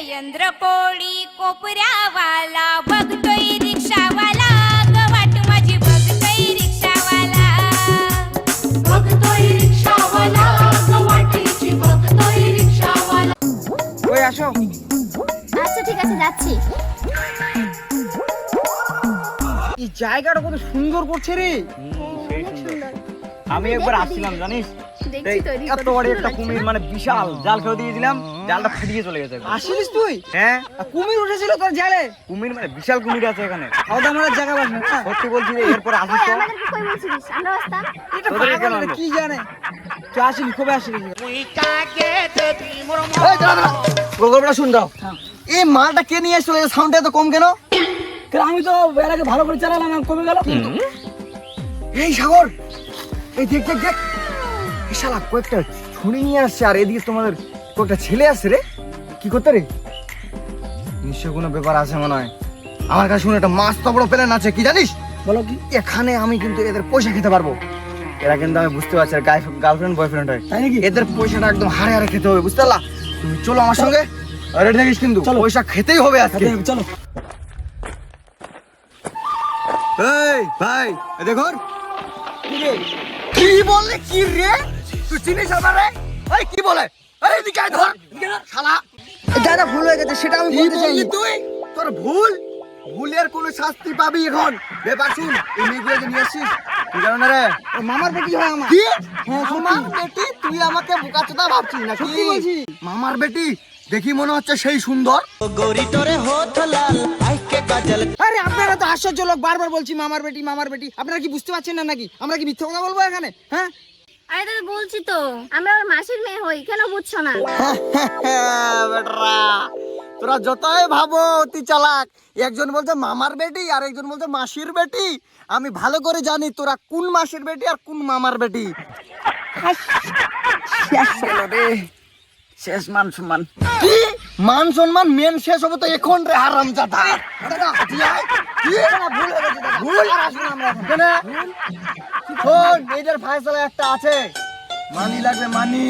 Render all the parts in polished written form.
चंद्रकोळी कोपऱ्यावाला बघतोय रिक्षावाला गवाट माझी बघतोय रिक्षावाला गवाटीची बघतोय रिक्षावाला ওই আসো আচ্ছা ঠিক আছে যাচ্ছি। এই জায়গাটা কত সুন্দর করছে রে। আমি একবার আসছিলাম জানিস, দেখছি তো এত বড় একটা কুমির, মানে বিশাল জাল খেয়ে দিয়েছিলাম, জালটা ফুটিয়ে চলে গেছে। আসিস তুই? হ্যাঁ। কুমির উঠেছিল তোর জালে? কুমির মানে বিশাল কুমির আছে এখানে। খাওয়া দাওয়ার জায়গা পাস না? সত্যি বলছি রে, এরপর আসিস তো। আমাদের কই বলছিস আমরা আসতাম? এটা পাগল কি জানে? তুই আসিস কবে আসিস? গল্পটা শুন দাও। এই মালটা কে নিয়ে এসেছিল? এই সাউন্ডটা এত কম কেন? আমি তো এর আগে ভালো করে চালালাম, কমে গেল। এই সাগর, এই দেখ দেখ দেখ, এই শালা কয়েকটা ছুরি নিয়ে আসছে, আর এদিকে তোমাদের কয়েকটা ছেলে আসছে রে। কি করতে রে? নিশ্চয় কোনো ব্যাপার আছে মনে হয়। আমার কাছে শুনে একটা মাছ তো বড় প্ল্যান আছে, কি জানিস? বলো কি? এখানে আমি কিন্তু এদের পয়সা খেতে পারবো। এরা কিন্তু আমি বুঝতে পারছি গার্লফ্রেন্ড বয়ফ্রেন্ড হয়, তাই নাকি? এদের পয়সাটা একদম হারে হারে খেতে হবে, বুঝতে পারলা? তুমি চলো আমার সঙ্গে, রেডি থাকিস কিন্তু, পয়সা খেতেই হবে আজকে। চলো। এই ভাই, দেখো কি বললে, কি রে? তুই চিনিস আমারে? এই কি বলে? এই এদিকে আয়, ধর শালা। যারা ভুল হয়ে গেছে সেটা আমি বলতে চাই। তুই তোর ভুলের কোনো শাস্তি পাবি এখন। ব্যাপার শুন, এই মেয়েগুলোকে নিয়ে আসছিস, তুই জানো না রে, মামার বেটি হয় আমার। কি? হ্যাঁ, মামার বেটি? তুই আমাকে বোকাচোদা ভাবছিস না? সত্যি বলছি, মামার বেটি দেখি মনে হচ্ছে সেই সুন্দর। আরে আপনারা তো আশ্চর্য লোক, বারবার বলছি মামার বেটি মামার বেটি, আপনারা কি বুঝতে পারছেন না নাকি? আমরা কি মিথ্যা কথা বলবো এখানে? হ্যাঁ আরে দাদা বলছি তো আমরা ওর মাসির মেয়ে হই, কেন বুঝছো না? বেটরা, তোরা যতই ভাবো অতি চালাক। একজন বলছে মামার বেটি আর একজন বলছে মাসির বেটি। আমি ভালো করে জানি তোরা কোন মাসির বেটি আর কোন মামার বেটি। শেষ মান সম্মান। কি মান সম্মান? মেন শেষ হবে তো এখন রে, হারামজাদা। এদের ফায়সালা একটা আছে, মানি লাগবে, মানি।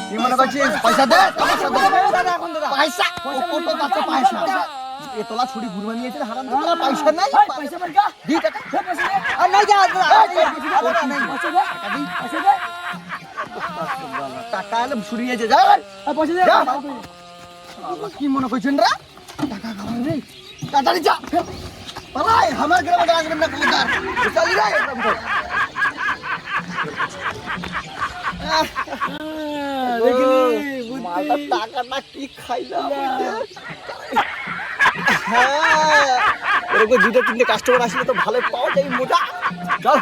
কি মনে করছিস? পয়সা দে, পয়সা পয়সা এতলা ছুরি ঘুরবা নিয়েছে, হারামজাদা। পয়সা নাই, পয়সা দি টাকা। আর নাই যা, টাকা এলে ছুরি নিয়েছে, যা পয়সা দে। কি মনে করছেন রা? টাকা খাওয়া রে, তাড়াতাড়ি যা। পালাই, আমার গ্রামে আসবেন না কবুতর। চলি রে একদম তো। মালটা টাকাটা কি খাইলাম। হ্যাঁ, এরকম দুটো তিনটে কাস্টমার আসলে তো ভালো পাওয়া যায় মোটা। চল।